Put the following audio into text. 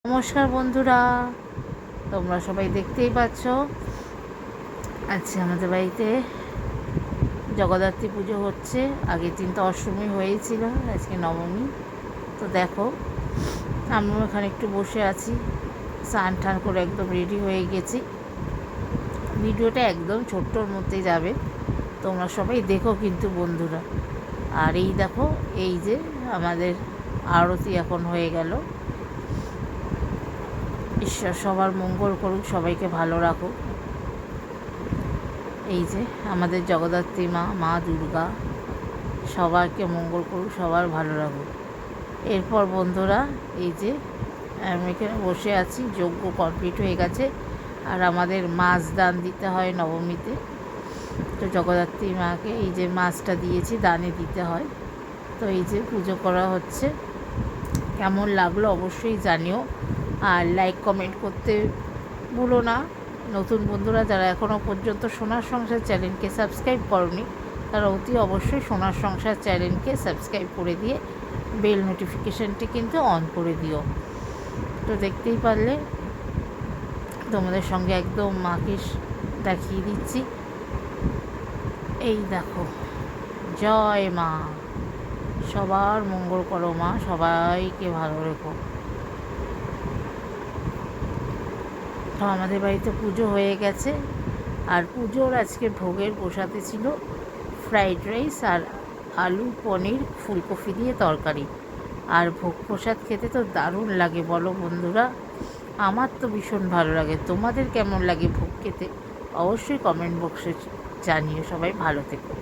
নমস্কার বন্ধুরা, তোমরা সবাই দেখতেই পাচ্ছ আজকে আমাদের বাড়িতে জগদ্ধাত্রী পুজো হচ্ছে। আগের দিন তো অষ্টমী হয়েছিল, আজকে নবমী। তো দেখো, আমিও এখানে একটু বসে আছি, স্নান টান করে একদম রেডি হয়ে গেছি। ভিডিওটা একদম ছোট্টর মধ্যে যাবে, তোমরা সবাই দেখো কিন্তু বন্ধুরা। আর এই দেখো, এই যে আমাদের আরতি এখন হয়ে গেল। ঈশ্বর সবার মঙ্গল করুক, সবাইকে ভালো রাখুক। এই যে আমাদের জগদ্ধাত্রী মা দুর্গা সবাইকে মঙ্গল করুক, সবার ভালো রাখুক। এরপর বন্ধুরা, এই যে আমি এখানে বসে আছি, যজ্ঞ কমপ্লিট হয়ে গেছে। আর আমাদের মাছ দান দিতে হয় নবমীতে। তো জগদ্ধাত্রী মাকে এই যে মাছটা দিয়েছি, দানে দিতে হয়। তো এই যে পুজো করা হচ্ছে। কেমন লাগলো অবশ্যই জানিও, আর লাইক কমেন্ট করতে ভুলো না। নতুন বন্ধুরা যারা এখনও পর্যন্ত সোনার সংসার চ্যানেলকে সাবস্ক্রাইব করনি, তারা অতি অবশ্যই সোনার সংসার চ্যানেলকে সাবস্ক্রাইব করে দিয়ে বেল নোটিফিকেশানটি কিন্তু অন করে দিও। তো দেখতেই পারলে তোমাদের সঙ্গে একদম মাকে দেখিয়ে দিচ্ছি। এই দেখো, জয় মা, সবার মঙ্গল করো মা, সবাইকে ভালো রেখো। তো আমাদের বাড়িতে পুজো হয়ে গেছে। আর পুজোর আজকে ভোগের প্রসাদে ছিল ফ্রাইড রাইস আর আলু পনির ফুলকপি দিয়ে তরকারি। আর ভোগ প্রসাদ খেতে তো দারুণ লাগে, বলো বন্ধুরা। আমার তো ভীষণ ভালো লাগে। তোমাদের কেমন লাগে ভোগ খেতে অবশ্যই কমেন্ট বক্সে জানিও। সবাই ভালো থেকো।